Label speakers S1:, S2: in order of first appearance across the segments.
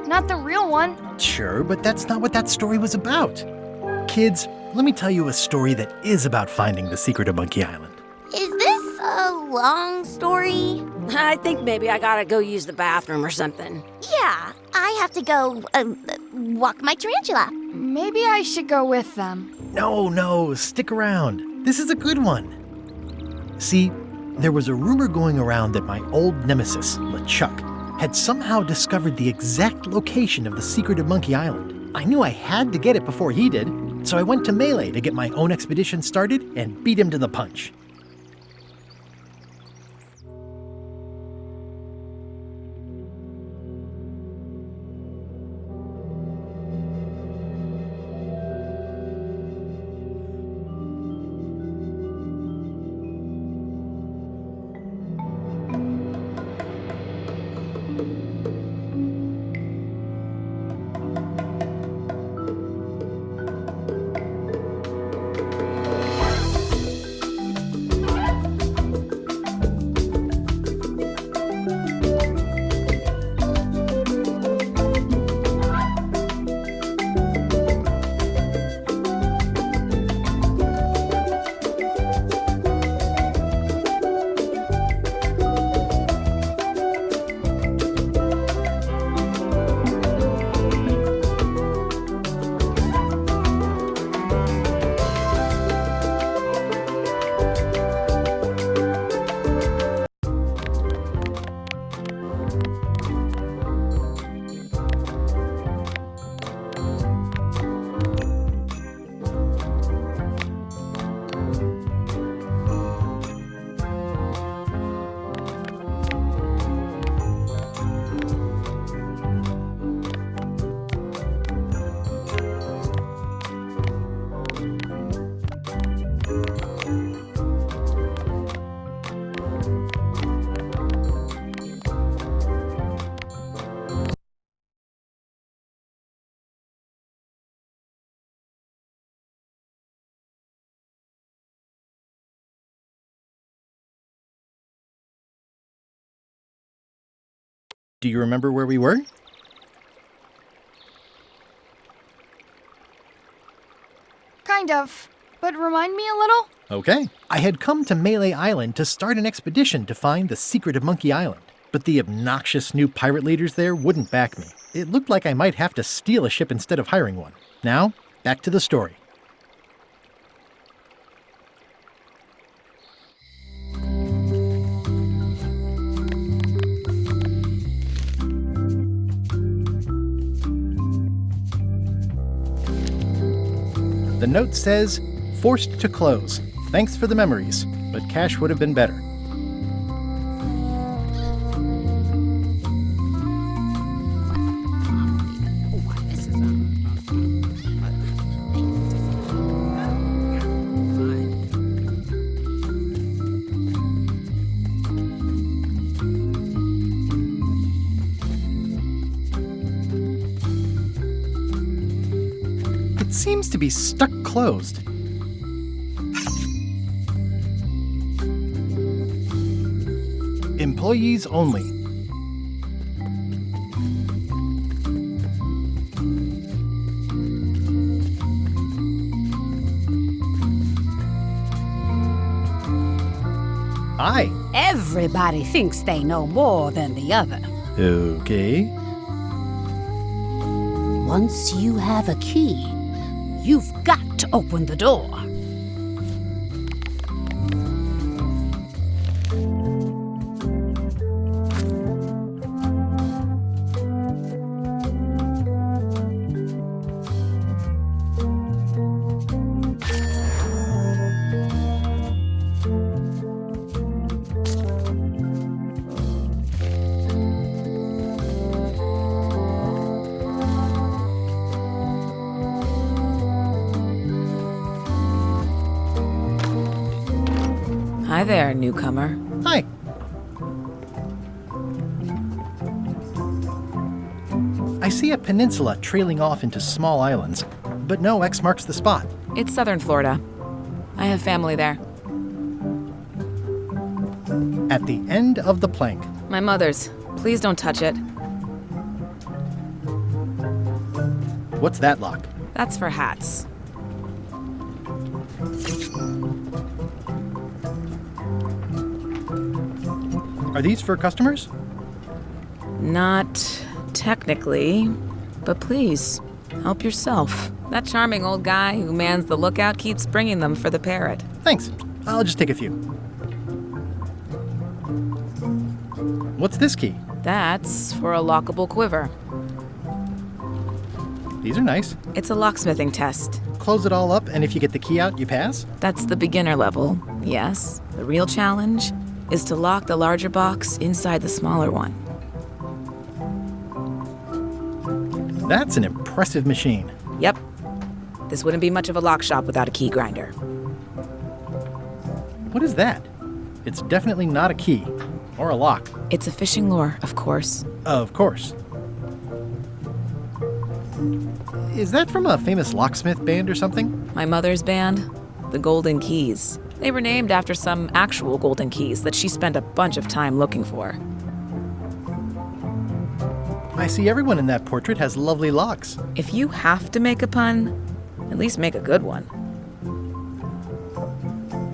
S1: not the real one.
S2: Sure, but that's not what that story was about. Kids, let me tell you a story that is about finding the secret of Monkey Island.
S3: Is this a long story?
S4: I think maybe I gotta go use the bathroom or something.
S3: Yeah, I have to go walk my tarantula.
S1: Maybe I should go with them.
S2: No, stick around. This is a good one. See, there was a rumor going around that my old nemesis, LeChuck, had somehow discovered the exact location of the secret of Monkey Island. I knew I had to get it before he did, so I went to Melee to get my own expedition started and beat him to the punch. Do you remember where we were?
S1: Kind of. But remind me a little?
S2: Okay. I had come to Melee Island to start an expedition to find the secret of Monkey Island. But the obnoxious new pirate leaders there wouldn't back me. It looked like I might have to steal a ship instead of hiring one. Now, back to the story. The note says, "Forced to close. Thanks for the memories, but cash would have been better." It seems to be stuck closed. Employees only. Hi.
S5: Everybody thinks they know more than the other.
S2: Okay.
S5: Once you have a key, you've got to open the door.
S6: Hi there, newcomer.
S2: Hi. I see a peninsula trailing off into small islands, but no X marks the spot.
S6: It's southern Florida. I have family there.
S2: At the end of the plank.
S6: My mother's. Please don't touch it.
S2: What's that lock?
S6: That's for hats.
S2: Are these for customers?
S6: Not technically, but please, help yourself. That charming old guy who mans the lookout keeps bringing them for the parrot.
S2: Thanks. I'll just take a few. What's this key?
S6: That's for a lockable quiver.
S2: These are nice.
S6: It's a locksmithing test.
S2: Close it all up, and if you get the key out, you pass?
S6: That's the beginner level, yes. The real challenge is to lock the larger box inside the smaller one.
S2: That's an impressive machine.
S6: Yep. This wouldn't be much of a lock shop without a key grinder.
S2: What is that? It's definitely not a key. Or a lock.
S6: It's a fishing lure, of course.
S2: Of course. Is that from a famous locksmith band or something?
S6: My mother's band, the Golden Keys. They were named after some actual golden keys that she spent a bunch of time looking for.
S2: I see everyone in that portrait has lovely locks.
S6: If you have to make a pun, at least make a good one.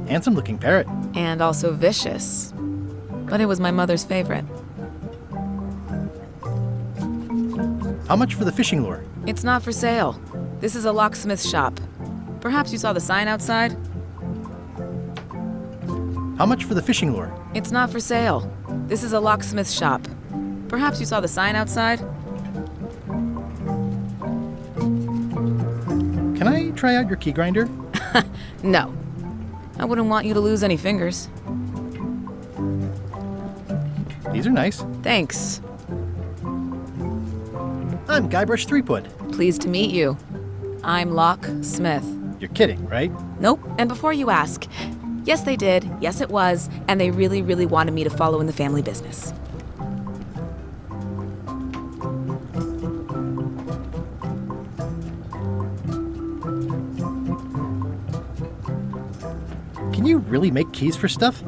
S2: Handsome looking parrot.
S6: And also vicious. But it was my mother's favorite.
S2: How much for the fishing lure?
S6: It's not for sale. This is a locksmith shop. Perhaps you saw the sign outside?
S2: How much for the fishing lure?
S6: It's not for sale. This is a locksmith shop. Perhaps you saw the sign outside?
S2: Can I try out your key grinder?
S6: No. I wouldn't want you to lose any fingers.
S2: These are nice.
S6: Thanks.
S2: I'm Guybrush Threepwood.
S6: Pleased to meet you. I'm Lock Smith.
S2: You're kidding, right?
S6: Nope. And before you ask, yes, they did. Yes, it was. And they really, really wanted me to follow in the family business.
S2: Can you really make keys for stuff?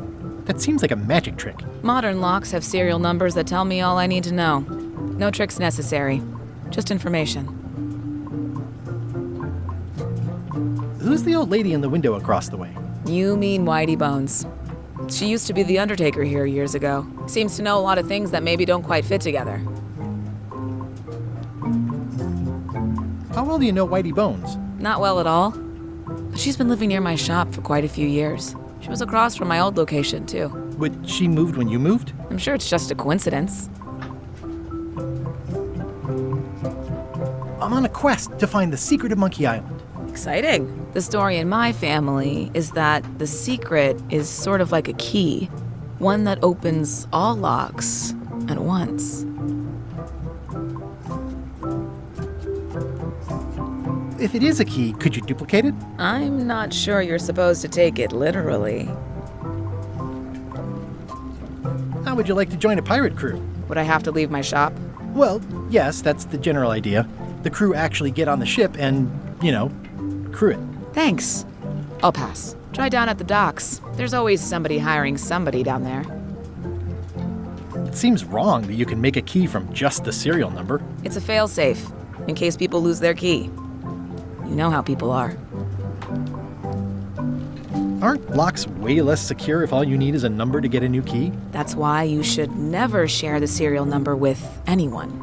S2: That seems like a magic trick.
S6: Modern locks have serial numbers that tell me all I need to know. No tricks necessary. Just information.
S2: Who's the old lady in the window across the way?
S6: You mean Whitey Bones. She used to be the Undertaker here years ago. Seems to know a lot of things that maybe don't quite fit together.
S2: How well do you know Whitey Bones?
S6: Not well at all. But she's been living near my shop for quite a few years. She was across from my old location, too.
S2: Would she moved when you moved?
S6: I'm sure it's just a coincidence.
S2: I'm on a quest to find the secret of Monkey Island.
S6: Exciting. The story in my family is that the secret is sort of like a key, one that opens all locks at once.
S2: If it is a key, could you duplicate it?
S6: I'm not sure you're supposed to take it literally.
S2: How would you like to join a pirate crew?
S6: Would I have to leave my shop?
S2: Well, yes, that's the general idea. The crew actually get on the ship and, crew it.
S6: Thanks. I'll pass. Try down at the docks. There's always somebody hiring somebody down there.
S2: It seems wrong that you can make a key from just the serial number.
S6: It's a failsafe, in case people lose their key. You know how people are.
S2: Aren't locks way less secure if all you need is a number to get a new key?
S6: That's why you should never share the serial number with anyone.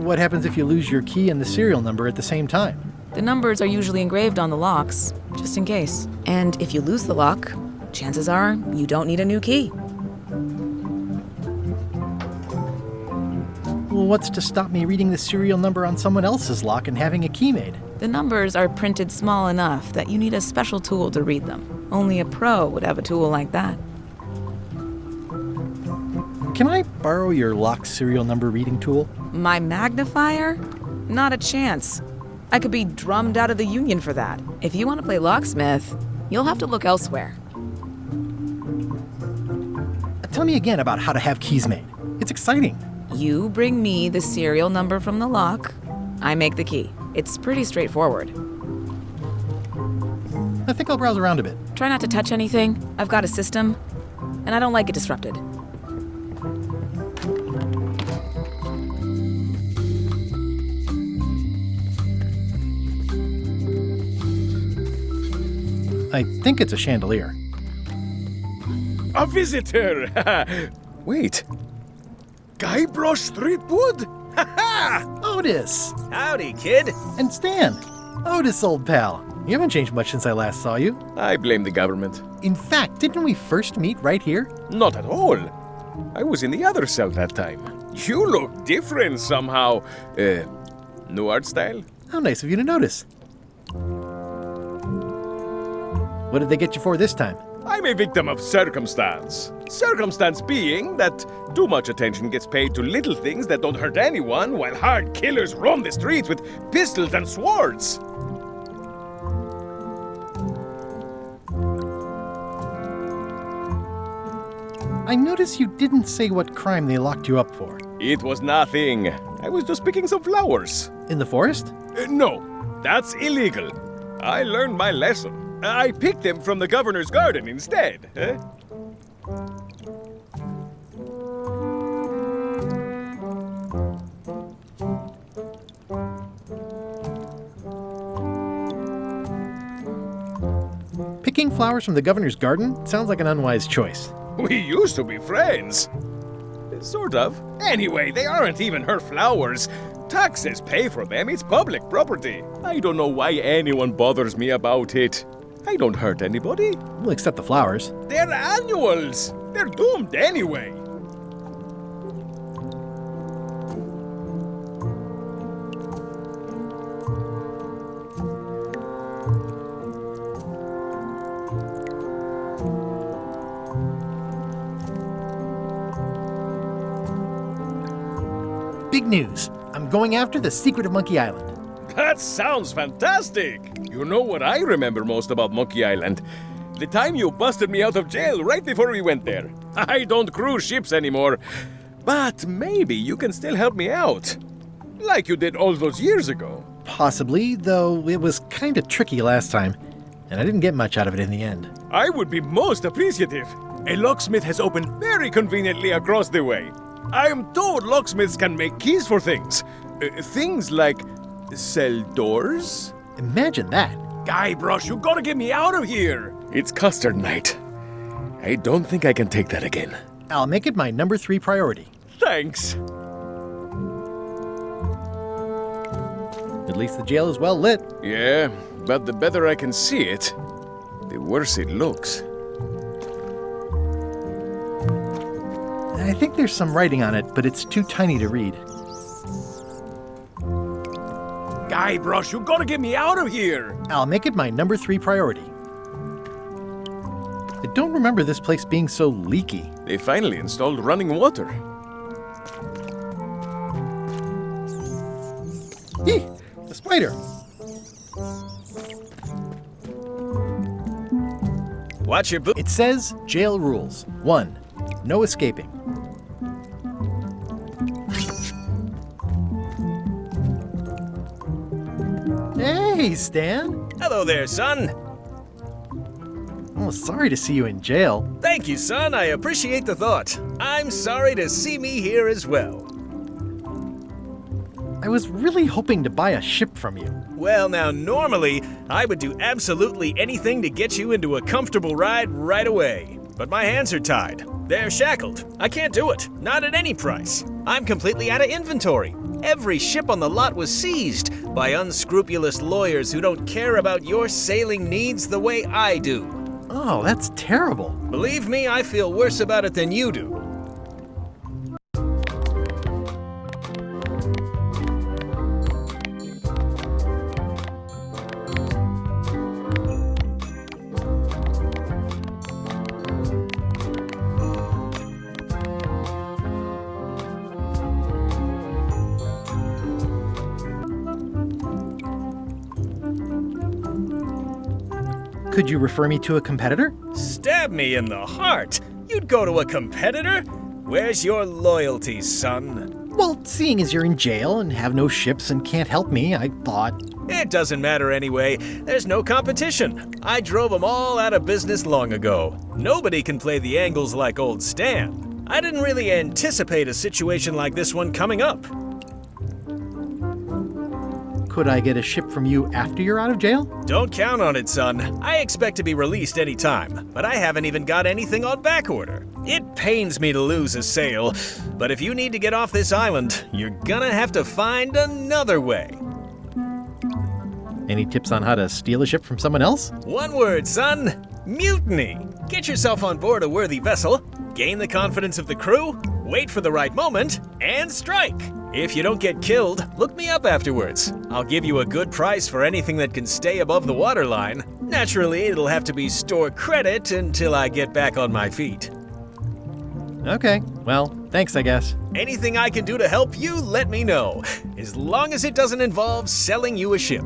S2: What happens if you lose your key and the serial number at the same time?
S6: The numbers are usually engraved on the locks, just in case. And if you lose the lock, chances are you don't need a new key.
S2: Well, what's to stop me reading the serial number on someone else's lock and having a key made?
S6: The numbers are printed small enough that you need a special tool to read them. Only a pro would have a tool like that.
S2: Can I borrow your lock serial number reading tool?
S6: My magnifier? Not a chance. I could be drummed out of the union for that. If you want to play locksmith, you'll have to look elsewhere.
S2: Tell me again about how to have keys made. It's exciting.
S6: You bring me the serial number from the lock, I make the key. It's pretty straightforward.
S2: I think I'll browse around a bit.
S6: Try not to touch anything. I've got a system, and I don't like it disrupted.
S2: I think it's a chandelier.
S7: A visitor! Wait. Guybrush Threepwood?
S2: Otis!
S8: Howdy, kid.
S2: And Stan! Otis, old pal. You haven't changed much since I last saw you.
S7: I blame the government.
S2: In fact, didn't we first meet right here?
S7: Not at all. I was in the other cell that time. You look different somehow. New art style?
S2: How nice of you to notice. What did they get you for this time?
S7: I'm a victim of circumstance. Circumstance being that too much attention gets paid to little things that don't hurt anyone, while hard killers roam the streets with pistols and swords.
S2: I notice you didn't say what crime they locked you up for.
S7: It was nothing. I was just picking some flowers.
S2: In the forest?
S7: No, that's illegal. I learned my lesson. I picked them from the governor's garden instead.
S2: Picking flowers from the governor's garden sounds like an unwise choice.
S7: We used to be friends. Sort of. Anyway, they aren't even her flowers. Taxes pay for them. It's public property. I don't know why anyone bothers me about it. I don't hurt anybody.
S2: We'll accept the flowers.
S7: They're annuals. They're doomed anyway.
S2: Big news. I'm going after the secret of Monkey Island.
S7: That sounds fantastic. You know what I remember most about Monkey Island? The time you busted me out of jail right before we went there. I don't cruise ships anymore. But maybe you can still help me out. Like you did all those years ago.
S2: Possibly, though it was kind of tricky last time, and I didn't get much out of it in the end.
S7: I would be most appreciative. A locksmith has opened very conveniently across the way. I am told locksmiths can make keys for things. Things like cell doors.
S2: Imagine that.
S7: Guybrush, you gotta get me out of here. It's custard night. I don't think I can take that again.
S2: I'll make it my number 3 priority.
S7: Thanks.
S2: At least the jail is well lit.
S7: Yeah, but the better I can see it, the worse it looks.
S2: I think there's some writing on it, but it's too tiny to read.
S7: Guybrush, you gotta get me out of here!
S2: I'll make it my number 3 priority. I don't remember this place being so leaky.
S7: They finally installed running water.
S2: Eek! A spider!
S8: Watch your boot.
S2: It says jail rules. 1. No escaping. Hey, Stan!
S8: Hello there, son.
S2: Oh, sorry to see you in jail.
S8: Thank you, son. I appreciate the thought. I'm sorry to see me here as well.
S2: I was really hoping to buy a ship from you.
S8: Well, now, normally, I would do absolutely anything to get you into a comfortable ride right away. But my hands are tied. They're shackled. I can't do it. Not at any price. I'm completely out of inventory. Every ship on the lot was seized by unscrupulous lawyers who don't care about your sailing needs the way I do.
S2: Oh, that's terrible.
S8: Believe me, I feel worse about it than you do.
S2: Could you refer me to a competitor?
S8: Stab me in the heart. You'd go to a competitor? Where's your loyalty, son?
S2: Well, seeing as you're in jail and have no ships and can't help me, I thought...
S8: It doesn't matter anyway. There's no competition. I drove them all out of business long ago. Nobody can play the angles like old Stan. I didn't really anticipate a situation like this one coming up.
S2: Could I get a ship from you after you're out of jail?
S8: Don't count on it, son. I expect to be released any time, but I haven't even got anything on back order. It pains me to lose a sale, but if you need to get off this island, you're gonna have to find another way.
S2: Any tips on how to steal a ship from someone else?
S8: One word, son. Mutiny. Get yourself on board a worthy vessel, gain the confidence of the crew, wait for the right moment, and strike. If you don't get killed, look me up afterwards. I'll give you a good price for anything that can stay above the waterline. Naturally, it'll have to be store credit until I get back on my feet.
S2: Okay, well, thanks, I guess.
S8: Anything I can do to help you, let me know. As long as it doesn't involve selling you a ship.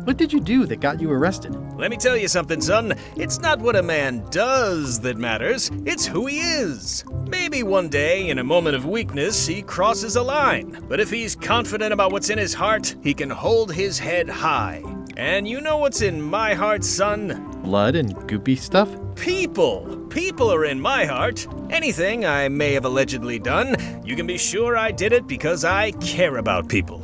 S2: What did you do that got you arrested?
S8: Let me tell you something, son. It's not what a man does that matters, it's who he is. Maybe one day, in a moment of weakness, he crosses a line. But if he's confident about what's in his heart, he can hold his head high. And you know what's in my heart, son?
S2: Blood and goopy stuff?
S8: People. People are in my heart. Anything I may have allegedly done, you can be sure I did it because I care about people.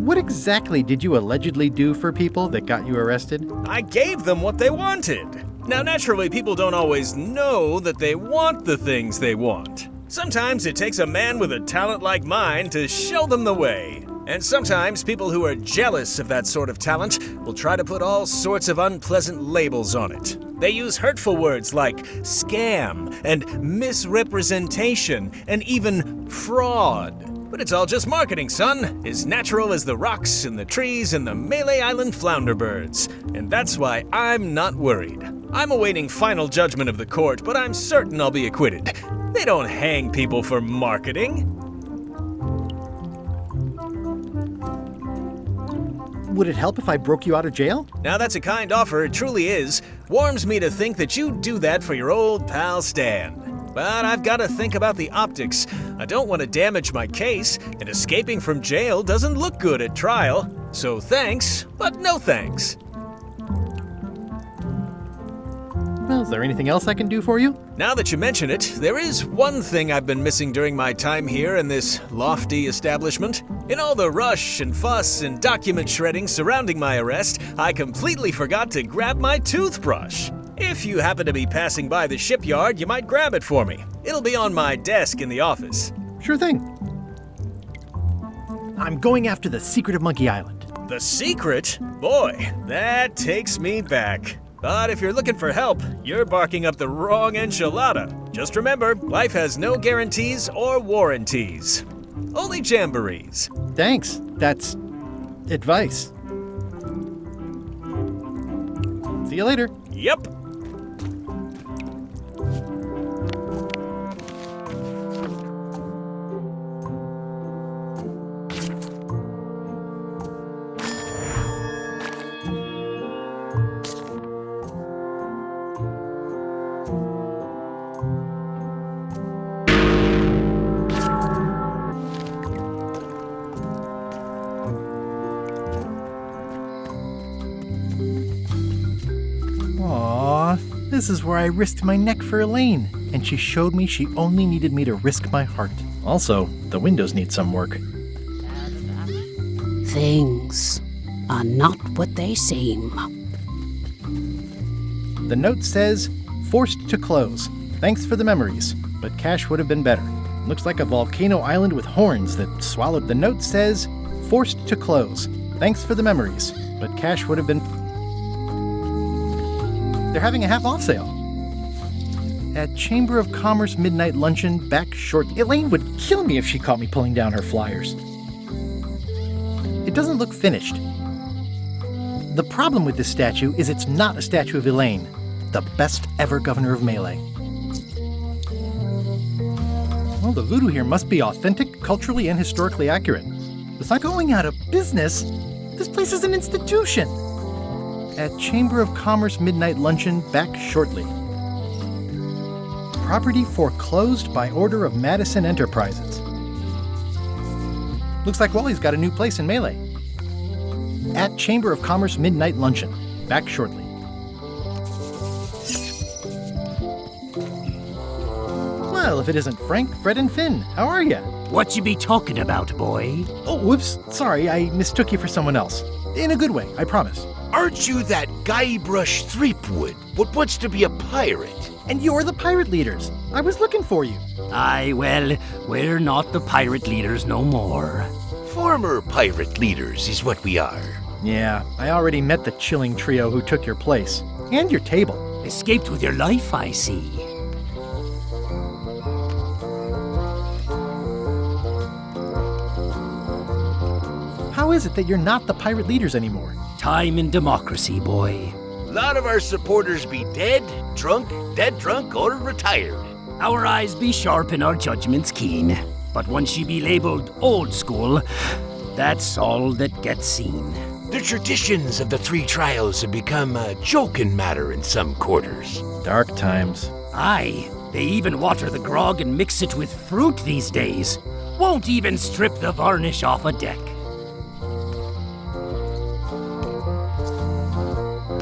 S2: What exactly did you allegedly do for people that got you arrested?
S8: I gave them what they wanted. Now, naturally, people don't always know that they want the things they want. Sometimes it takes a man with a talent like mine to show them the way. And sometimes people who are jealous of that sort of talent will try to put all sorts of unpleasant labels on it. They use hurtful words like scam and misrepresentation and even fraud. But it's all just marketing, son. As natural as the rocks and the trees and the Malay Island flounderbirds. And that's why I'm not worried. I'm awaiting final judgment of the court, but I'm certain I'll be acquitted. They don't hang people for marketing.
S2: Would it help if I broke you out of jail?
S8: Now that's a kind offer, it truly is. Warms me to think that you'd do that for your old pal Stan. But I've got to think about the optics. I don't want to damage my case, and escaping from jail doesn't look good at trial. So thanks, but no thanks.
S2: Well, is there anything else I can do for you?
S8: Now that you mention it, there is one thing I've been missing during my time here in this lofty establishment. In all the rush and fuss and document shredding surrounding my arrest, I completely forgot to grab my toothbrush. If you happen to be passing by the shipyard, you might grab it for me. It'll be on my desk in the office.
S2: Sure thing. I'm going after the secret of Monkey Island.
S8: The secret? Boy, that takes me back. But if you're looking for help, you're barking up the wrong enchilada. Just remember, life has no guarantees or warranties. Only jamborees.
S2: Thanks. That's advice. See you later.
S8: Yep.
S2: This is where I risked my neck for Elaine, and she showed me she only needed me to risk my heart. Also, the windows need some work.
S5: Things are not what they seem.
S2: The note says, forced to close. Thanks for the memories, but cash would have been better. Looks like a volcano island with horns that swallowed. The note says, forced to close. Thanks for the memories, but cash would have been... They're having a half-off sale. At Chamber of Commerce Midnight Luncheon, back short. Elaine would kill me if she caught me pulling down her flyers. It doesn't look finished. The problem with this statue is it's not a statue of Elaine, the best ever governor of Malay. Well, the voodoo here must be authentic, culturally, and historically accurate. It's not going out of business. This place is an institution. At Chamber of Commerce Midnight Luncheon, back shortly. Property foreclosed by order of Madison Enterprises. Looks like Wally's got a new place in Melee. At Chamber of Commerce Midnight Luncheon. Back shortly. Well, if it isn't Frank, Fred, and Finn, how are ya?
S9: What you be talking about, boy?
S2: Oh, whoops. Sorry, I mistook you for someone else. In a good way, I promise.
S10: Aren't you that Guybrush Threepwood, what wants to be a pirate?
S2: And you're the pirate leaders. I was looking for you.
S9: Aye, well, we're not the pirate leaders no more.
S10: Former pirate leaders is what we are.
S2: Yeah, I already met the chilling trio who took your place. And your table.
S9: Escaped with your life, I see.
S2: How is it that you're not the pirate leaders anymore?
S9: Time and democracy, boy.
S10: A lot of our supporters be dead drunk, or retired.
S9: Our eyes be sharp and our judgments keen. But once you be labeled old school, that's all that gets seen.
S10: The traditions of the three trials have become a joking matter in some quarters.
S2: Dark times.
S9: Aye, they even water the grog and mix it with fruit these days. Won't even strip the varnish off a deck.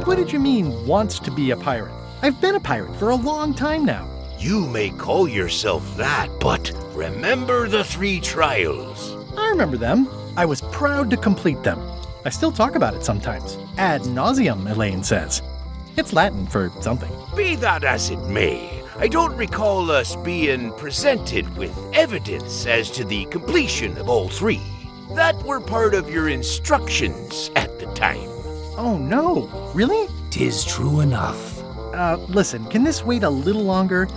S2: What did you mean, wants to be a pirate? I've been a pirate for a long time now.
S10: You may call yourself that, but remember the three trials.
S2: I remember them. I was proud to complete them. I still talk about it sometimes. Ad nauseum, Elaine says. It's Latin for something.
S10: Be that as it may, I don't recall us being presented with evidence as to the completion of all three. That were part of your instructions at the time.
S2: Oh no, really?
S9: 'Tis true enough.
S2: Listen, can this wait a little longer?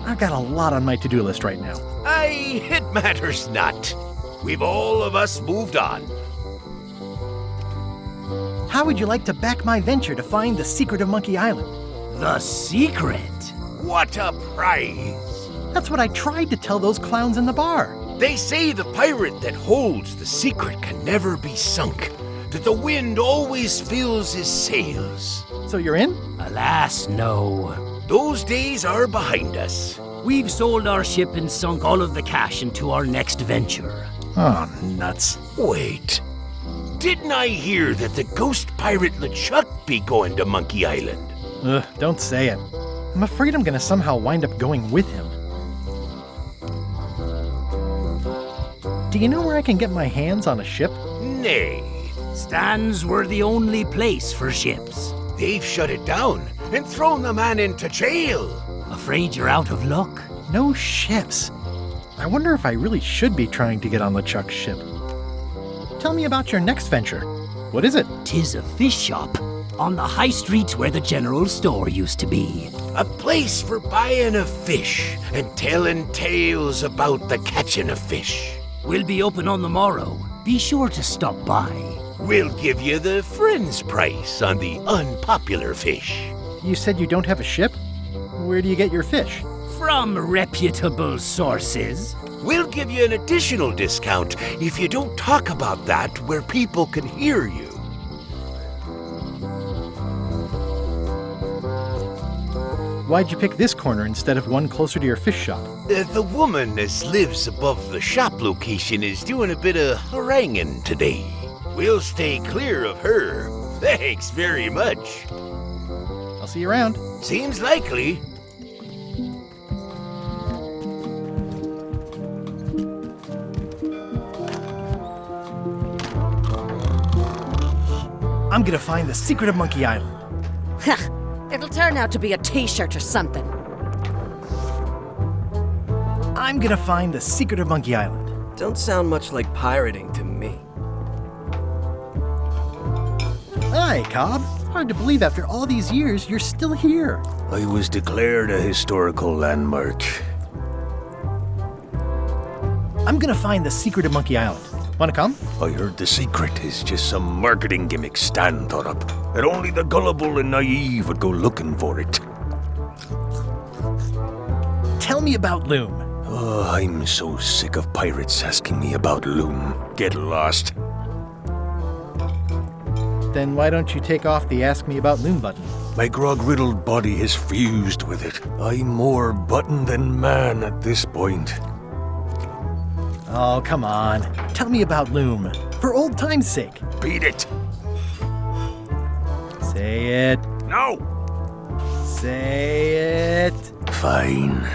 S2: I've got a lot on my to-do list right now.
S10: Aye, it matters not. We've all of us moved on.
S2: How would you like to back my venture to find the secret of Monkey Island?
S9: The secret?
S10: What a prize!
S2: That's what I tried to tell those clowns in the bar.
S10: They say the pirate that holds the secret can never be sunk, that the wind always fills his sails.
S2: So you're in?
S9: Alas, no.
S10: Those days are behind us.
S9: We've sold our ship and sunk all of the cash into our next venture.
S2: Oh, nuts.
S10: Wait. Didn't I hear that the ghost pirate LeChuck be going to Monkey Island?
S2: Ugh, don't say it. I'm afraid I'm gonna somehow wind up going with him. Do you know where I can get my hands on a ship?
S10: Nay.
S9: Stands were the only place for ships.
S10: They've shut it down and thrown the man into jail.
S9: Afraid you're out of luck?
S2: No ships. I wonder if I really should be trying to get on LeChuck's ship. Tell me about your next venture. What is it?
S9: 'Tis a fish shop on the high street where the general store used to be.
S10: A place for buying of fish and telling tales about the catching of fish.
S9: We'll be open on the morrow. Be sure to stop by.
S10: We'll give you the friend's price on the unpopular fish.
S2: You said you don't have a ship? Where do you get your fish?
S9: From reputable sources.
S10: We'll give you an additional discount if you don't talk about that where people can hear you.
S2: Why'd you pick this corner instead of one closer to your fish shop?
S10: The woman as lives above the shop location is doing a bit of haranguing today. We'll stay clear of her. Thanks very much.
S2: I'll see you around.
S10: Seems likely.
S2: I'm gonna find the secret of Monkey Island.
S4: It'll turn out to be a t-shirt or something.
S2: I'm gonna find the secret of Monkey Island.
S11: Don't sound much like pirating to me.
S2: Hi, Cobb. Hard to believe after all these years you're still here.
S12: I was declared a historical landmark.
S2: I'm gonna find the secret of Monkey Island. Wanna come?
S12: I heard the secret is just some marketing gimmick Stan thought up. That only the gullible and naive would go looking for it.
S2: Tell me about Loom.
S12: Oh, I'm so sick of pirates asking me about Loom. Get lost.
S2: Then why don't you take off the Ask Me About Loom button?
S12: My grog-riddled body has fused with it. I'm more button than man at this point.
S2: Oh, come on. Tell me about Loom. For old time's sake.
S12: Beat it!
S2: Say it.
S12: No!
S2: Say it.
S12: Fine.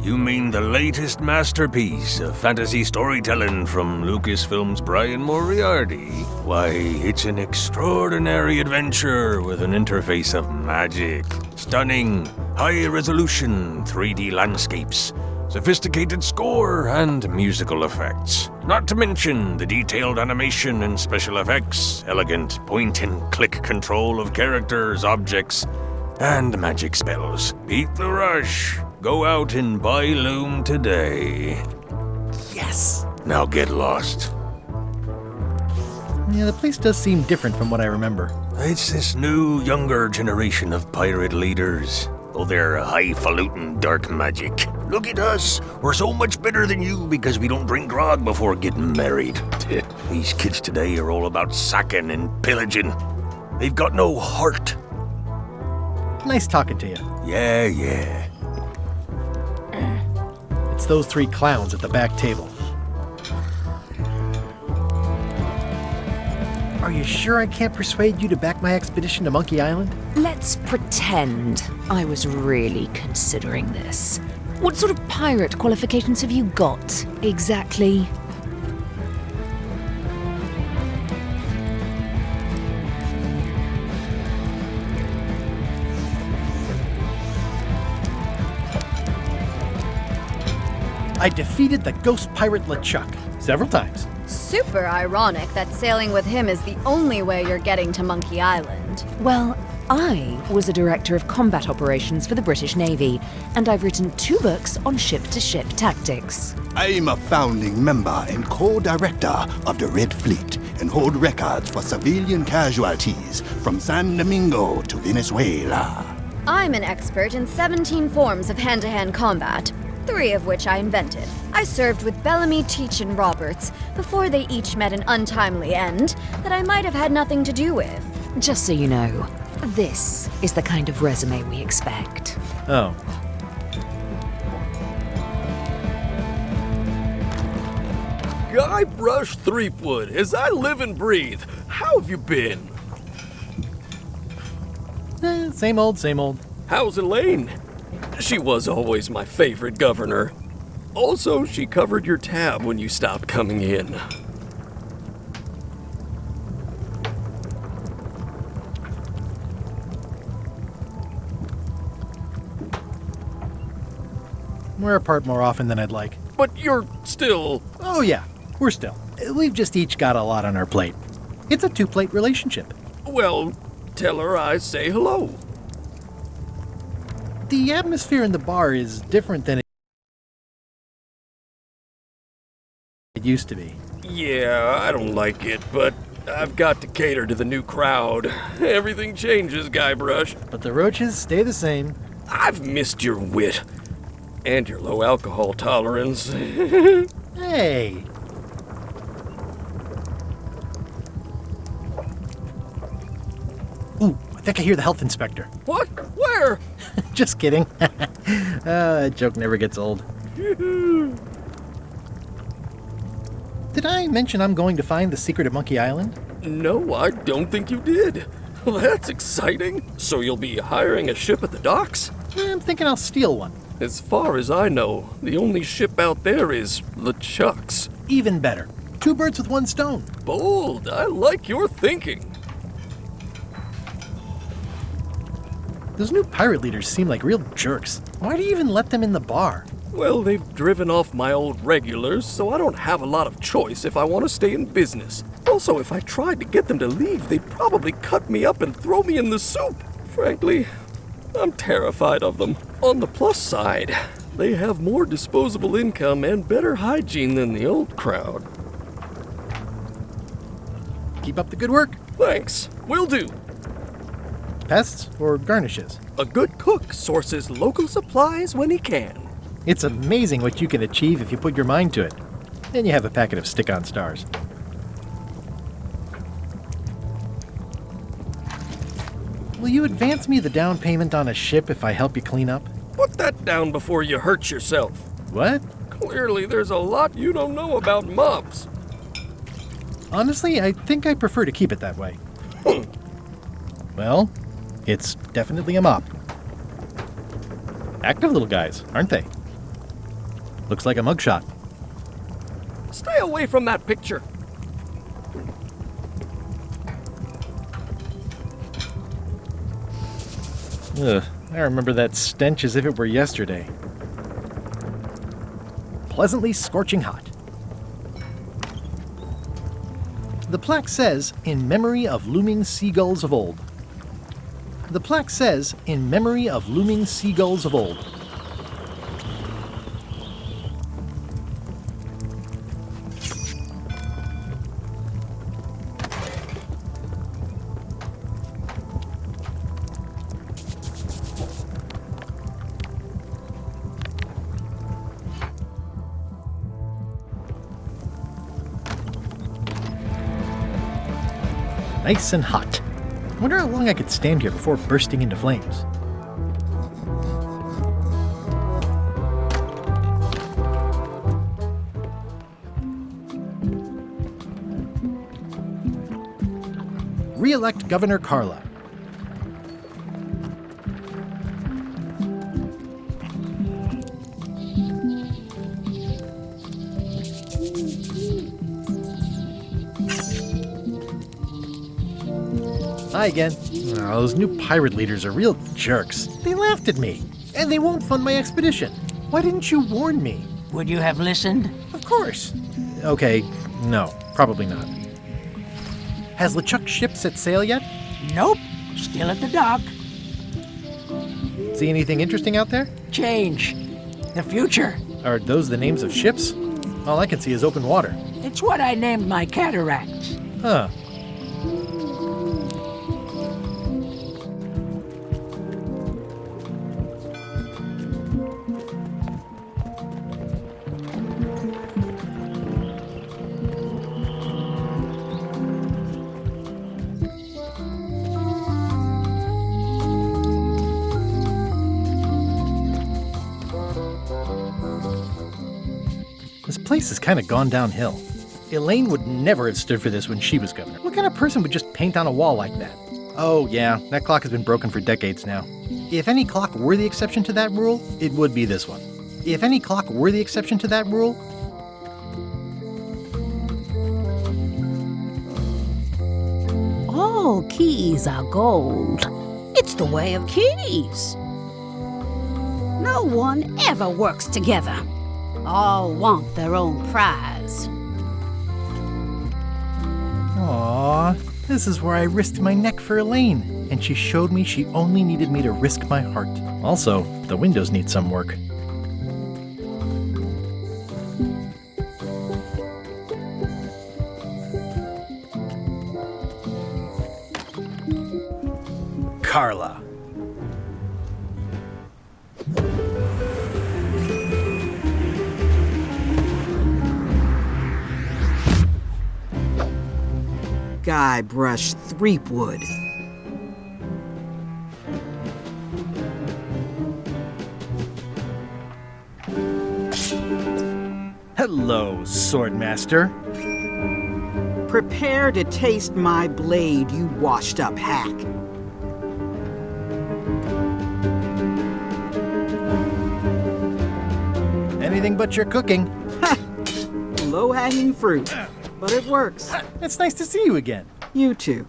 S12: You mean the latest masterpiece of fantasy storytelling from Lucasfilm's Brian Moriarty? Why, it's an extraordinary adventure with an interface of magic. Stunning, high-resolution 3D landscapes, sophisticated score, and musical effects. Not to mention the detailed animation and special effects, elegant point-and-click control of characters, objects, and magic spells. Beat the rush. Go out and buy Loom today.
S2: Yes!
S12: Now get lost.
S2: Yeah, the place does seem different from what I remember.
S12: It's this new, younger generation of pirate leaders. Oh, they're highfalutin dark magic. Look at us. We're so much better than you because we don't drink grog before getting married. These kids today are all about sacking and pillaging. They've got no heart.
S2: Nice talking to you.
S12: Yeah.
S2: It's those three clowns at the back table. Are you sure I can't persuade you to back my expedition to Monkey Island?
S13: Let's pretend I was really considering this. What sort of pirate qualifications have you got, exactly?
S2: I defeated the ghost pirate LeChuck several times.
S1: Super ironic that sailing with him is the only way you're getting to Monkey Island.
S13: Well, I was a director of combat operations for the British Navy, and I've written 2 books on ship-to-ship tactics.
S14: I'm a founding member and co-director of the Red Fleet and hold records for civilian casualties from San Domingo to Venezuela.
S1: I'm an expert in 17 forms of hand-to-hand combat, 3 of which I invented. I served with Bellamy, Teach, and Roberts before they each met an untimely end that I might have had nothing to do with.
S13: Just so you know, this is the kind of resume we expect.
S2: Oh.
S15: Guybrush Threepwood, as I live and breathe, how have you been?
S2: Same old, same old.
S15: How's Elaine? She was always my favorite governor. Also, she covered your tab when you stopped coming in.
S2: We're apart more often than I'd like.
S15: But you're still...
S2: Oh yeah, we're still. We've just each got a lot on our plate. It's a 2-plate relationship.
S15: Well, tell her I say hello.
S2: The atmosphere in the bar is different than it used to be.
S15: Yeah, I don't like it, but I've got to cater to the new crowd. Everything changes, Guybrush.
S2: But the roaches stay the same.
S15: I've missed your wit. And your low alcohol tolerance.
S2: Hey! Ooh, I think I hear the health inspector.
S15: What? Where?
S2: Just kidding. That joke never gets old. Did I mention I'm going to find the secret of Monkey Island?
S15: No, I don't think you did. Well, that's exciting. So you'll be hiring a ship at the docks?
S2: I'm thinking I'll steal one.
S15: As far as I know, the only ship out there is LeChuck's.
S2: Even better. 2 birds with 1 stone.
S15: Bold. I like your thinking.
S2: Those new pirate leaders seem like real jerks. Why do you even let them in the bar?
S15: Well, they've driven off my old regulars, so I don't have a lot of choice if I want to stay in business. Also, if I tried to get them to leave, they'd probably cut me up and throw me in the soup. Frankly, I'm terrified of them. On the plus side, they have more disposable income and better hygiene than the old crowd.
S2: Keep up the good work.
S15: Thanks. Will do.
S2: Pests or garnishes?
S15: A good cook sources local supplies when he can.
S2: It's amazing what you can achieve if you put your mind to it. Then you have a packet of stick-on stars. Will you advance me the down payment on a ship if I help you clean up?
S15: Put that down before you hurt yourself.
S2: What?
S15: Clearly, there's a lot you don't know about mops.
S2: Honestly, I think I prefer to keep it that way. Well, it's definitely a mop. Active little guys, aren't they? Looks like a mugshot.
S15: Stay away from that picture.
S2: Ugh, I remember that stench as if it were yesterday. Pleasantly scorching hot. The plaque says, "In memory of looming seagulls of old." The plaque says, "In memory of looming seagulls of old." Nice and hot. Wonder how long I could stand here before bursting into flames. Re-elect Governor Carla. Hi again. Oh, those new pirate leaders are real jerks. They laughed at me, and they won't fund my expedition. Why didn't you warn me?
S9: Would you have listened?
S2: Of course. Okay, no, probably not. Has LeChuck's ship set sail yet?
S9: Nope. Still at the dock.
S2: See anything interesting out there?
S9: Change. The future.
S2: Are those the names of ships? All I can see is open water.
S9: It's what I named my cataracts.
S2: Huh. This place has kind of gone downhill. Elaine would never have stood for this when she was governor. What kind of person would just paint on a wall like that? Oh yeah, that clock has been broken for decades now. If any clock were the exception to that rule, it would be this one. If any clock were the exception to that rule...
S5: All keys are gold. It's the way of keys. No one ever works together. All want their own prize.
S2: Aww, this is where I risked my neck for Elaine, and she showed me she only needed me to risk my heart. Also, the windows need some work. Carla.
S16: Guybrush Threepwood.
S2: Hello, Swordmaster.
S16: Prepare to taste my blade, you washed-up hack.
S2: Anything but your cooking.
S16: Low-hanging fruit, but it works.
S2: It's nice to see you again.
S16: You too.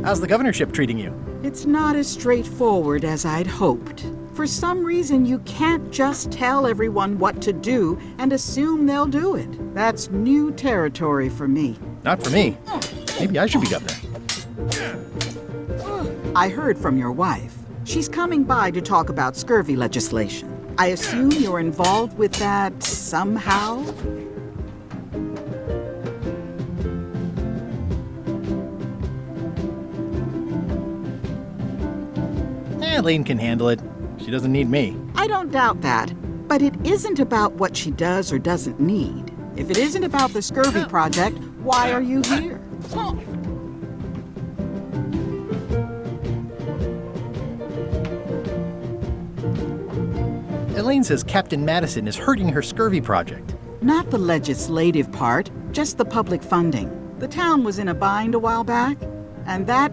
S2: How's the governorship treating you?
S16: It's not as straightforward as I'd hoped. For some reason, you can't just tell everyone what to do and assume they'll do it. That's new territory for me.
S2: Not for me. Maybe I should be governor.
S16: I heard from your wife. She's coming by to talk about scurvy legislation. I assume you're involved with that somehow?
S2: Elaine can handle it. She doesn't need me.
S16: I don't doubt that. But it isn't about what she does or doesn't need. If it isn't about the scurvy project, why are you here?
S2: Elaine says Captain Madison is hurting her scurvy project.
S16: Not the legislative part, just the public funding. The town was in a bind a while back, and that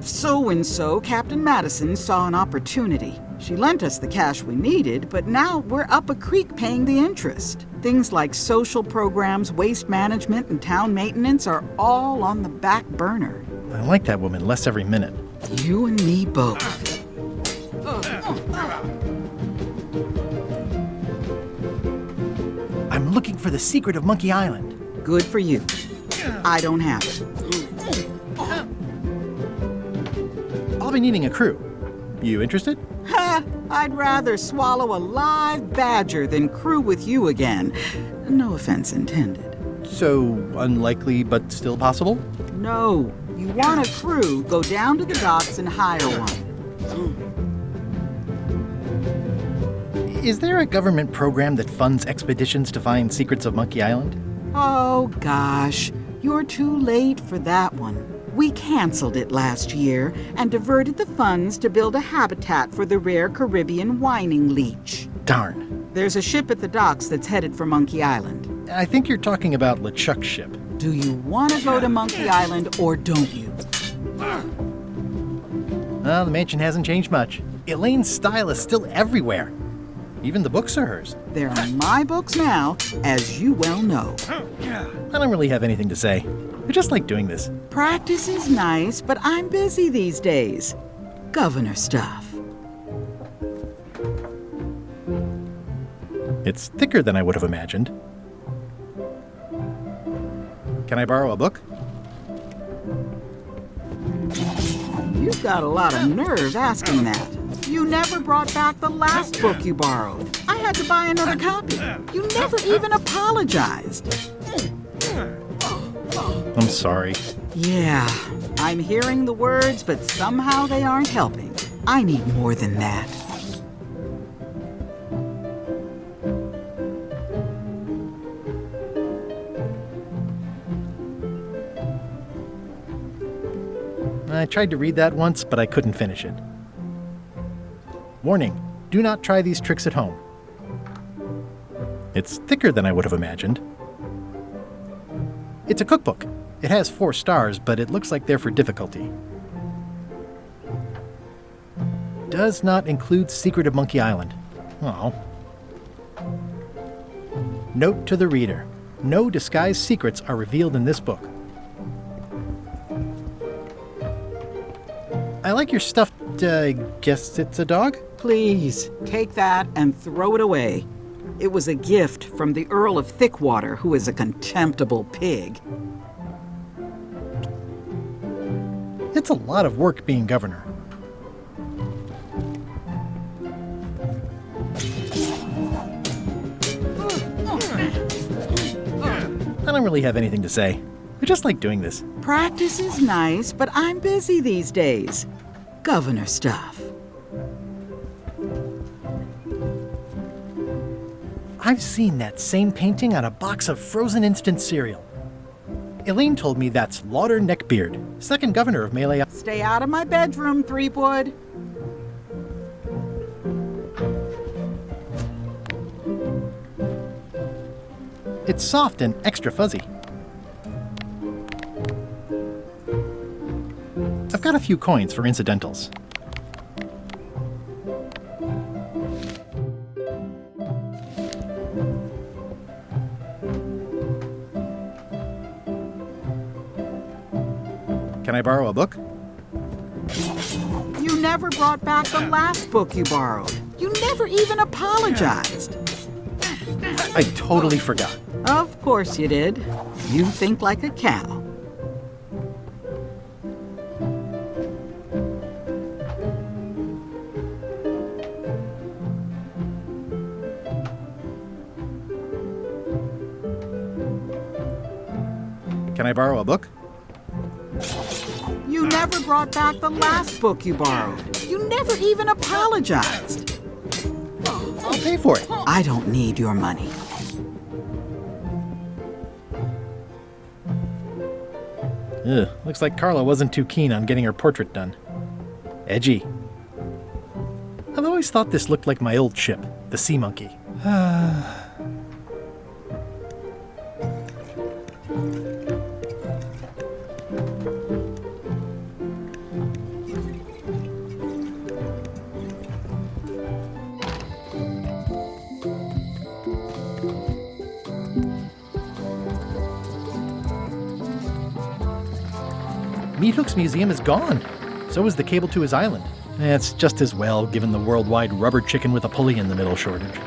S16: so-and-so, Captain Madison, saw an opportunity. She lent us the cash we needed, but now we're up a creek paying the interest. Things like social programs, waste management, and town maintenance are all on the back burner.
S2: I like that woman less every minute.
S16: You and me both.
S2: I'm looking for the secret of Monkey Island.
S16: Good for you. I don't have it.
S2: I'll be needing a crew. You interested?
S16: Ha! I'd rather swallow a live badger than crew with you again. No offense intended.
S2: So unlikely but still possible?
S16: No. You want a crew, go down to the docks and hire one.
S2: Is there a government program that funds expeditions to find secrets of Monkey Island?
S16: Oh, gosh. You're too late for that one. We canceled it last year and diverted the funds to build a habitat for the rare Caribbean whining leech.
S2: Darn.
S16: There's a ship at the docks that's headed for Monkey Island.
S2: I think you're talking about LeChuck's ship.
S16: Do you want to go to Monkey Island or don't you?
S2: Well, the mansion hasn't changed much. Elaine's style is still everywhere. Even the books are hers.
S16: They're my books now, as you well know.
S2: I don't really have anything to say. I just like doing this.
S16: Practice is nice, but I'm busy these days. Governor stuff.
S2: It's thicker than I would have imagined. Can I borrow a book?
S16: You've got a lot of nerve asking that. You never brought back the last book you borrowed. I had to buy another copy. You never even apologized.
S2: I'm sorry.
S16: Yeah, I'm hearing the words, but somehow they aren't helping. I need more than that.
S2: I tried to read that once, but I couldn't finish it. Warning, do not try these tricks at home. It's thicker than I would have imagined. It's a cookbook. It has 4 stars, but it looks like they're for difficulty. Does not include Secret of Monkey Island. Oh. Note to the reader. No disguised secrets are revealed in this book. I like your stuffed, guess it's a dog?
S16: Please, take that and throw it away. It was a gift from the Earl of Thickwater, who is a contemptible pig.
S2: It's a lot of work being governor. I don't really have anything to say. I just like doing this.
S16: Practice is nice, but I'm busy these days. Governor stuff.
S2: I've seen that same painting on a box of frozen instant cereal. Elaine told me that's Lauder Neckbeard, second governor of Melee.
S16: Stay out of my bedroom, Threepwood.
S2: It's soft and extra fuzzy. I've got a few coins for incidentals. Can I borrow a book?
S16: You never brought back the last book you borrowed. You never even apologized.
S2: I totally forgot.
S16: Of course you did. You think like a cow.
S2: Can I borrow a book?
S16: You never brought back the last book you borrowed. You never even apologized.
S2: I'll pay for it.
S16: I don't need your money.
S2: Ugh, looks like Carla wasn't too keen on getting her portrait done. Edgy. I've always thought this looked like my old ship, the Sea Monkey. Meat Hook's museum is gone. So is the cable to his island. It's just as well, given the worldwide rubber chicken with a pulley in the middle shortage.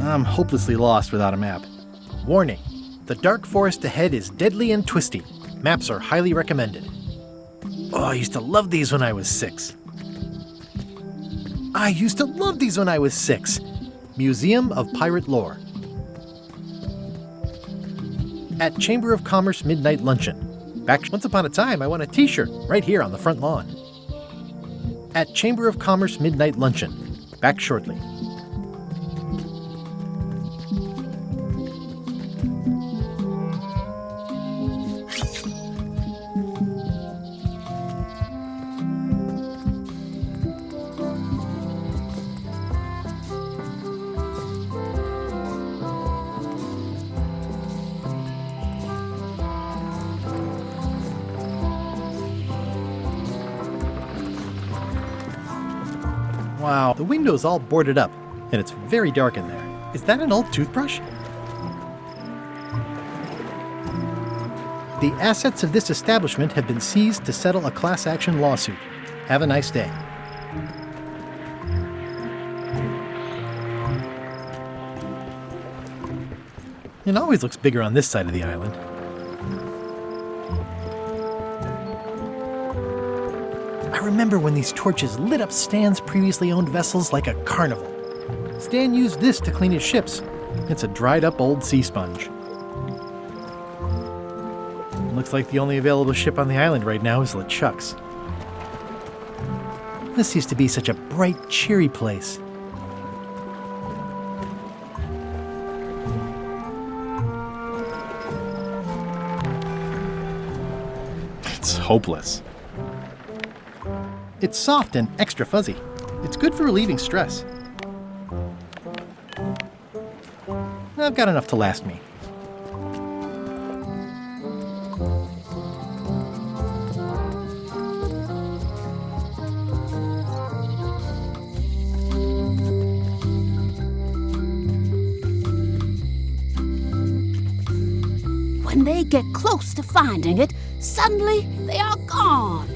S2: I'm hopelessly lost without a map. Warning, the dark forest ahead is deadly and twisty. Maps are highly recommended. Oh, I used to love these when I was 6. Museum of Pirate Lore. At Chamber of Commerce Midnight Luncheon. Once upon a time, I won a t-shirt right here on the front lawn. At Chamber of Commerce Midnight Luncheon. Back shortly. Wow, the window's all boarded up, and it's very dark in there. Is that an old toothbrush? The assets of this establishment have been seized to settle a class action lawsuit. Have a nice day. It always looks bigger on this side of the island. I remember when these torches lit up Stan's previously owned vessels like a carnival. Stan used this to clean his ships. It's a dried up old sea sponge. Looks like the only available ship on the island right now is LeChuck's. This used to be such a bright, cheery place. It's hopeless. It's soft and extra fuzzy. It's good for relieving stress. I've got enough to last me.
S5: When they get close to finding it, suddenly they are gone.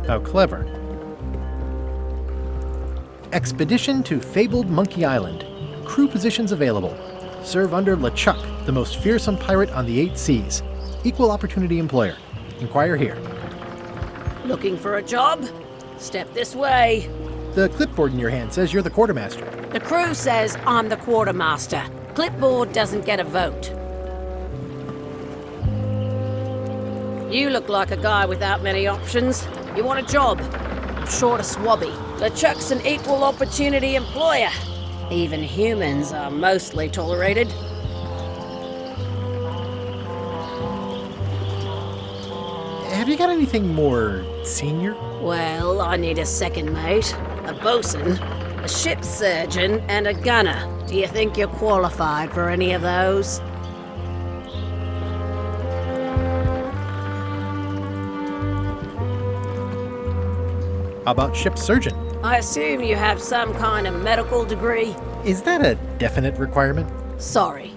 S2: How clever. Expedition to fabled Monkey Island. Crew positions available. Serve under LeChuck, the most fearsome pirate on the 8 seas. Equal opportunity employer. Inquire here.
S4: Looking for a job? Step this way.
S2: The clipboard in your hand says you're the quartermaster.
S4: The crew says I'm the quartermaster. Clipboard doesn't get a vote. You look like a guy without many options. You want a job? I'm short of swabby. LeChuck's an equal opportunity employer. Even humans are mostly tolerated.
S2: Have you got anything more senior?
S4: Well, I need a second mate, a bosun, a ship surgeon, and a gunner. Do you think you're qualified for any of those?
S2: How about ship surgeon?
S4: I assume you have some kind of medical degree?
S2: Is that a definite requirement?
S4: Sorry.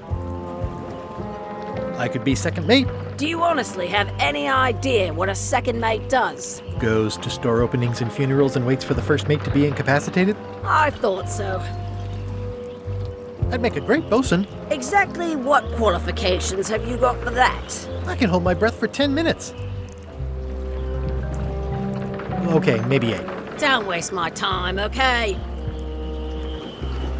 S2: I could be second mate.
S4: Do you honestly have any idea what a second mate does?
S2: Goes to store openings and funerals and waits for the first mate to be incapacitated?
S4: I thought so.
S2: I'd make a great bosun.
S4: Exactly what qualifications have you got for that?
S2: I can hold my breath for 10 minutes. Okay, maybe 8.
S4: Don't waste my time, okay?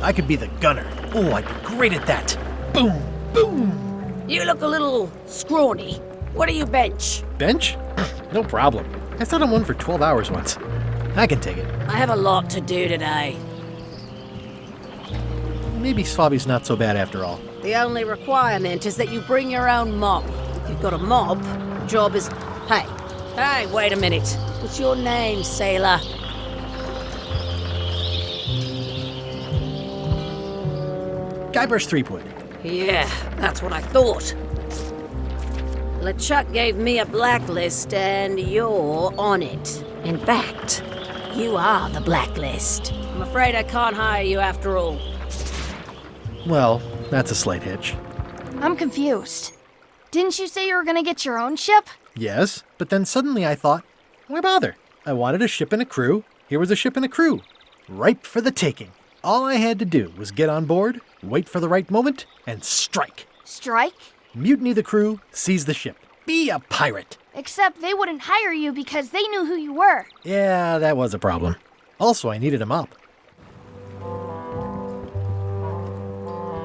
S2: I could be the gunner. Oh, I'd be great at that. Boom, boom.
S4: You look a little scrawny. What do you bench?
S2: Bench? No problem. I sat on one for 12 hours once. I can take it.
S4: I have a lot to do today.
S2: Maybe Swabby's not so bad after all.
S4: The only requirement is that you bring your own mop. If you've got a mop, the job is... Hey, wait a minute. What's your name, sailor?
S2: Guybrush Threepwood.
S4: Yeah, that's what I thought. LeChuck gave me a blacklist, and you're on it. In fact, you are the blacklist. I'm afraid I can't hire you after all.
S2: Well, that's a slight hitch.
S3: I'm confused. Didn't you say you were gonna get your own ship?
S2: Yes, but then suddenly I thought, why bother? I wanted a ship and a crew. Here was a ship and a crew. Ripe for the taking. All I had to do was get on board, wait for the right moment, and strike.
S3: Strike?
S2: Mutiny the crew, seize the ship. Be a pirate.
S3: Except they wouldn't hire you because they knew who you were.
S2: Yeah, that was a problem. Also, I needed a mop.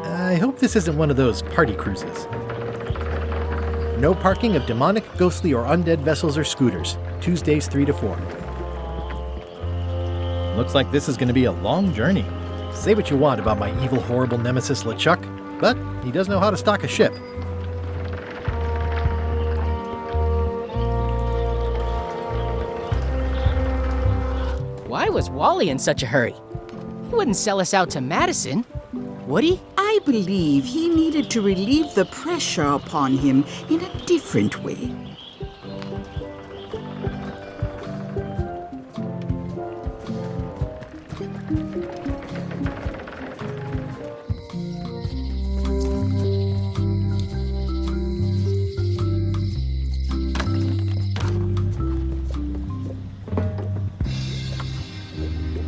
S2: I hope this isn't one of those party cruises. No parking of demonic, ghostly, or undead vessels or scooters. Tuesdays 3 to 4. Looks like this is going to be a long journey. Say what you want about my evil, horrible nemesis LeChuck, but he does know how to stock a ship.
S17: Why was Wally in such a hurry? He wouldn't sell us out to Madison, would he?
S16: I believe he needed to relieve the pressure upon him in a different way.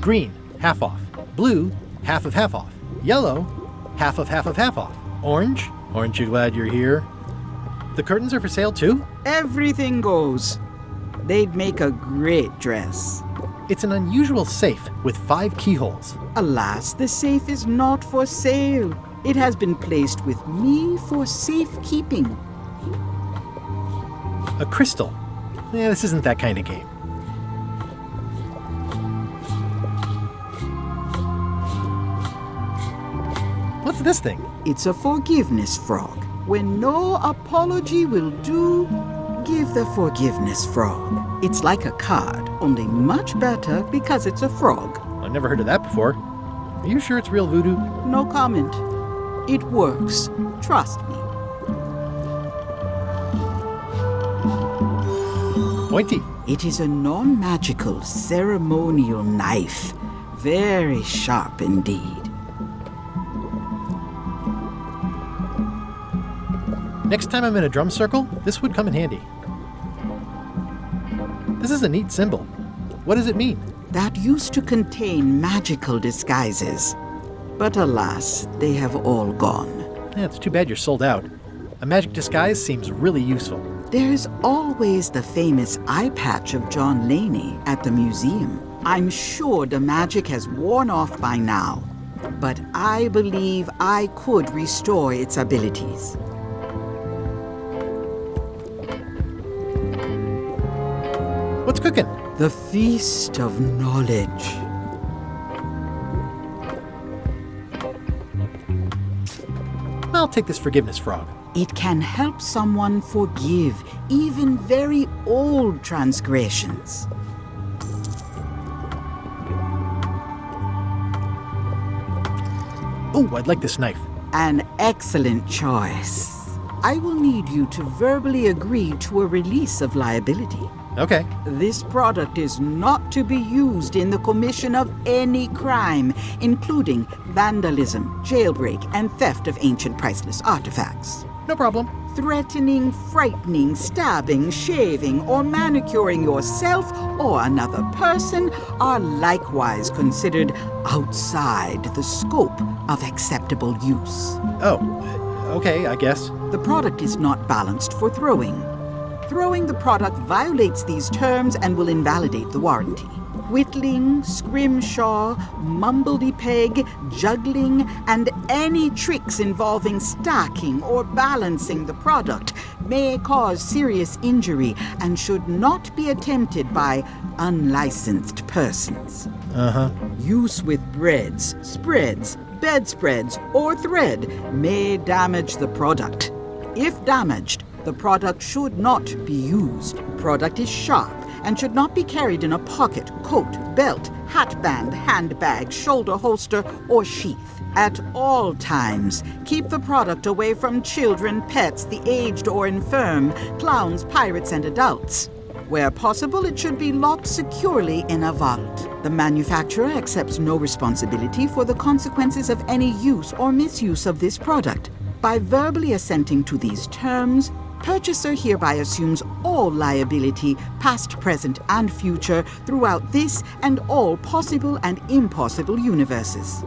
S2: Green, half off. Blue, half of half off. Yellow, half of half of half off. Orange, aren't you glad you're here? The curtains are for sale too?
S16: Everything goes. They'd make a great dress.
S2: It's an unusual safe with 5 keyholes.
S16: Alas, the safe is not for sale. It has been placed with me for safekeeping.
S2: A crystal. This isn't that kind of game. What's this thing?
S16: It's a forgiveness frog. When no apology will do, give the forgiveness frog. It's like a card, only much better because it's a frog.
S2: I've never heard of that before. Are you sure it's real voodoo?
S16: No comment. It works. Trust me.
S2: Pointy.
S16: It is a non-magical ceremonial knife. Very sharp indeed.
S2: Next time I'm in a drum circle, this would come in handy. This is a neat symbol. What does it mean?
S16: That used to contain magical disguises. But alas, they have all gone.
S2: Yeah, it's too bad you're sold out. A magic disguise seems really useful.
S16: There's always the famous eye patch of John Laney at the museum. I'm sure the magic has worn off by now, but I believe I could restore its abilities.
S2: What's cooking?
S16: The Feast of Knowledge.
S2: I'll take this forgiveness frog.
S16: It can help someone forgive even very old transgressions.
S2: Oh, I'd like this knife.
S16: An excellent choice. I will need you to verbally agree to a release of liability.
S2: Okay.
S16: This product is not to be used in the commission of any crime, including vandalism, jailbreak, and theft of ancient priceless artifacts.
S2: No problem.
S16: Threatening, frightening, stabbing, shaving, or manicuring yourself or another person are likewise considered outside the scope of acceptable use.
S2: Oh, okay, I guess.
S16: The product is not balanced for throwing. Throwing the product violates these terms and will invalidate the warranty. Whittling, scrimshaw, mumbledy-peg, juggling, and any tricks involving stacking or balancing the product may cause serious injury and should not be attempted by unlicensed persons. Use with breads, spreads, bedspreads, or thread may damage the product. If damaged, the product should not be used. Product is sharp and should not be carried in a pocket, coat, belt, hatband, handbag, shoulder holster, or sheath. At all times, keep the product away from children, pets, the aged or infirm, clowns, pirates, and adults. Where possible, it should be locked securely in a vault. The manufacturer accepts no responsibility for the consequences of any use or misuse of this product. By verbally assenting to these terms, purchaser hereby assumes all liability, past, present, and future, throughout this and all possible and impossible universes.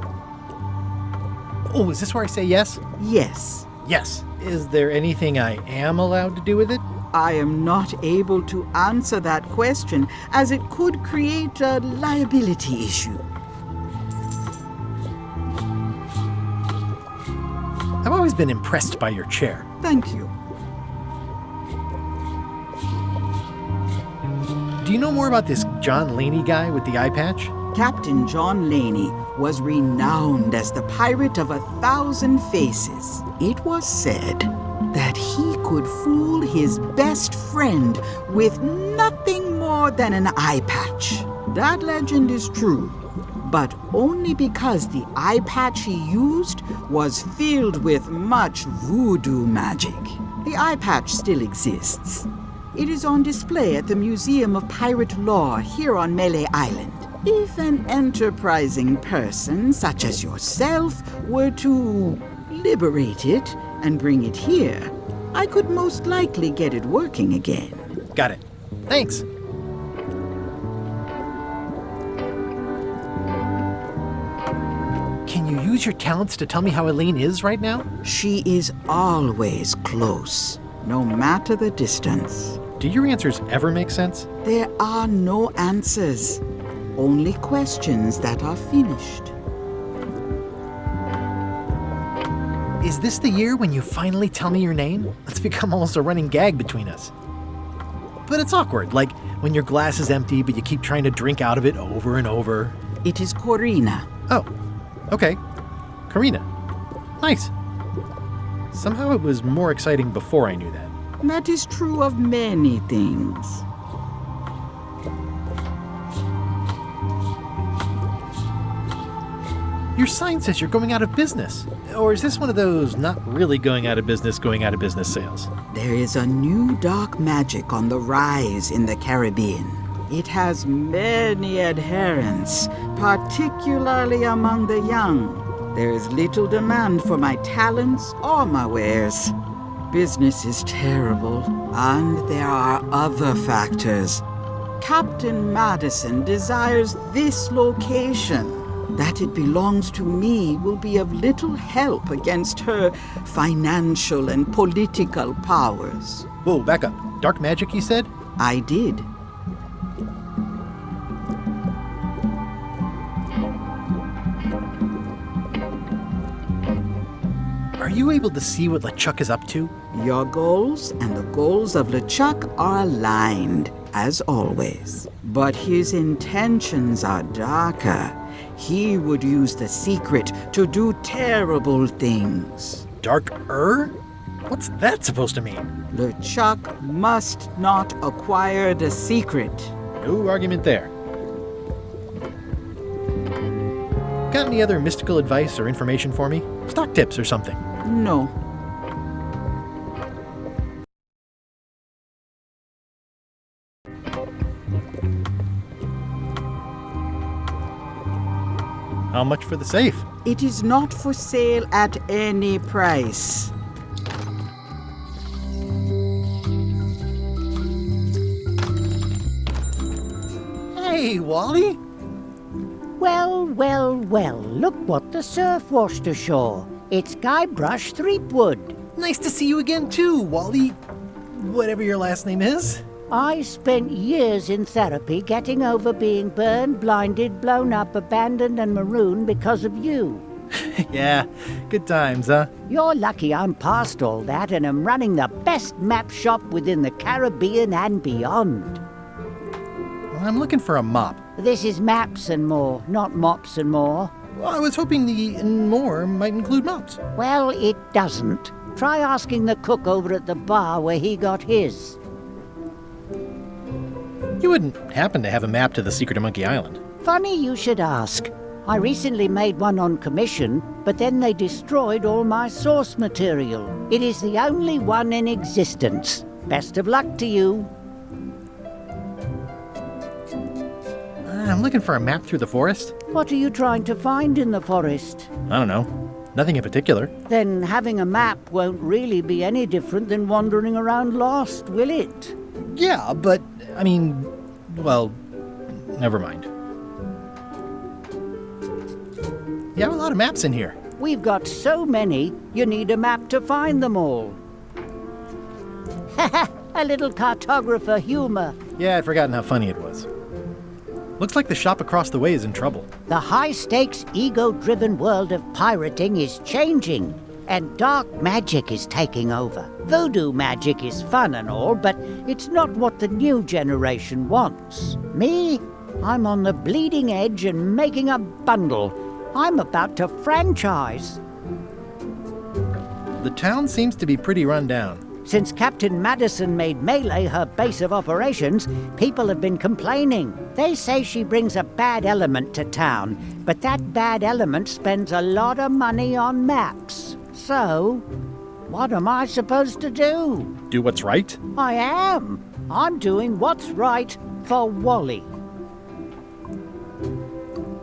S2: Oh, is this where I say yes?
S16: Yes.
S2: Yes. Is there anything I am allowed to do with it?
S16: I am not able to answer that question, as it could create a liability issue.
S2: I've always been impressed by your chair.
S16: Thank you.
S2: Do you know more about this John Laney guy with the eye patch?
S16: Captain John Laney was renowned as the pirate of 1,000 faces. It was said that he could fool his best friend with nothing more than an eye patch. That legend is true, but only because the eye patch he used was filled with much voodoo magic. The eye patch still exists. It is on display at the Museum of Pirate Lore here on Melee Island. If an enterprising person, such as yourself, were to liberate it and bring it here, I could most likely get it working again.
S2: Got it. Thanks. Can you use your talents to tell me how Elaine is right now?
S16: She is always close, no matter the distance.
S2: Do your answers ever make sense?
S16: There are no answers, only questions that are finished.
S2: Is this the year when you finally tell me your name? It's become almost a running gag between us. But it's awkward, like when your glass is empty but you keep trying to drink out of it over and over.
S16: It is Corina.
S2: Oh, okay. Karina. Nice. Somehow it was more exciting before I knew that.
S16: That is true of many things.
S2: Your sign says you're going out of business. Or is this one of those not really going out of business sales?
S16: There is a new dark magic on the rise in the Caribbean. It has many adherents, particularly among the young. There is little demand for my talents or my wares. Business is terrible, and there are other factors. Captain Madison desires this location. That it belongs to me will be of little help against her financial and political powers.
S2: Whoa, back up. Dark magic, you said?
S16: I did.
S2: Are you able to see what LeChuck is up to?
S16: Your goals and the goals of LeChuck are aligned, as always. But his intentions are darker. He would use the secret to do terrible things.
S2: Darker? What's that supposed to mean?
S16: LeChuck must not acquire the secret.
S2: No argument there. Got any other mystical advice or information for me? Stock tips or something?
S16: No.
S2: How much for the safe?
S16: It is not for sale at any price.
S2: Hey, Wally!
S18: Well, well, well, look what the surf washed ashore. It's Guybrush Threepwood.
S2: Nice to see you again too, Wally. Whatever your last name is.
S18: I spent years in therapy getting over being burned, blinded, blown up, abandoned, and marooned because of you.
S2: Yeah, good times, huh?
S18: You're lucky I'm past all that and am running the best map shop within the Caribbean and beyond.
S2: I'm looking for a mop.
S18: This is Maps and More, not Mops and More.
S2: Well, I was hoping the and more might include mops.
S18: Well, it doesn't. Try asking the cook over at the bar where he got his.
S2: You wouldn't happen to have a map to the secret of Monkey Island.
S18: Funny you should ask. I recently made one on commission, but then they destroyed all my source material. It is the only one in existence. Best of luck to you.
S2: I'm looking for a map through the forest.
S18: What are you trying to find in the forest?
S2: I don't know. Nothing in particular.
S18: Then having a map won't really be any different than wandering around lost, will it?
S2: Yeah, but, I mean, well, never mind. You have a lot of maps in here.
S18: We've got so many, you need a map to find them all. Haha, a little cartographer humor.
S2: Yeah, I'd forgotten how funny it was. Looks like the shop across the way is in trouble.
S18: The high-stakes, ego-driven world of pirating is changing, and dark magic is taking over. Voodoo magic is fun and all, but it's not what the new generation wants. Me? I'm on the bleeding edge and making a bundle. I'm about to franchise.
S2: The town seems to be pretty run down.
S18: Since Captain Madison made Melee her base of operations, people have been complaining. They say she brings a bad element to town, but that bad element spends a lot of money on maps. So, what am I supposed to do?
S2: Do what's right?
S18: I am. I'm doing what's right for Wally.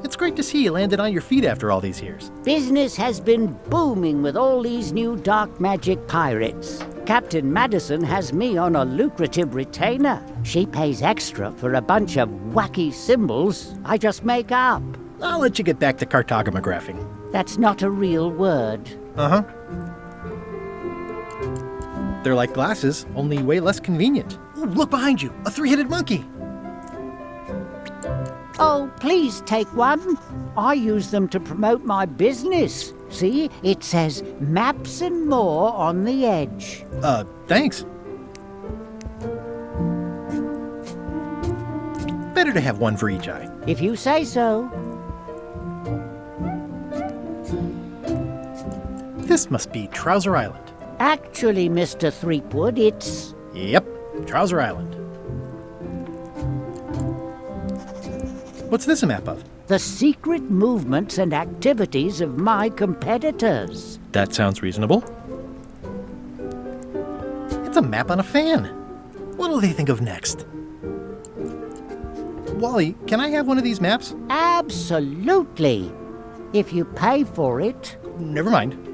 S2: It's great to see you landed on your feet after all these years.
S18: Business has been booming with all these new dark magic pirates. Captain Madison has me on a lucrative retainer. She pays extra for a bunch of wacky symbols I just make up.
S2: I'll let you get back to cartographing.
S18: That's not a real word.
S2: Uh-huh. They're like glasses, only way less convenient. Ooh, look behind you, a three-headed monkey.
S18: Oh, please take one. I use them to promote my business. See, it says Maps and More on the edge.
S2: Thanks. Better to have one for each eye.
S18: If you say so.
S2: This must be Trouser Island.
S18: Actually, Mr. Threepwood, it's...
S2: Yep, Trouser Island. What's this a map of?
S18: The secret movements and activities of my competitors.
S2: That sounds reasonable. It's a map on a fan. What'll they think of next? Wally, can I have one of these maps?
S18: Absolutely. If you pay for it.
S2: Never mind.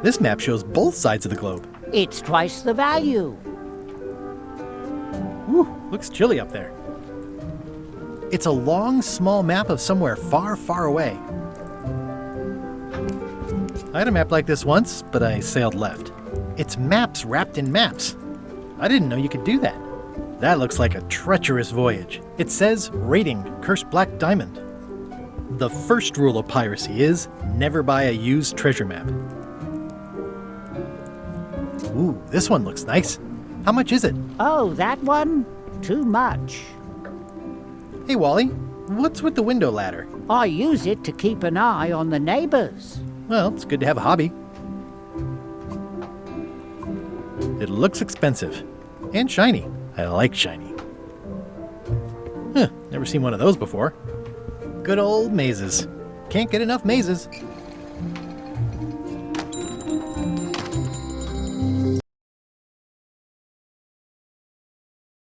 S2: This map shows both sides of the globe.
S18: It's twice the value.
S2: Whew, looks chilly up there. It's a long, small map of somewhere far, far away. I had a map like this once, but I sailed left. It's maps wrapped in maps. I didn't know you could do that. That looks like a treacherous voyage. It says, rating, cursed black diamond. The first rule of piracy is, never buy a used treasure map. Ooh, this one looks nice. How much is it?
S18: Oh, that one? Too much.
S2: Hey, Wally, what's with the window ladder?
S18: I use it to keep an eye on the neighbors.
S2: Well, it's good to have a hobby. It looks expensive. And shiny. I like shiny. Never seen one of those before. Good old mazes. Can't get enough mazes.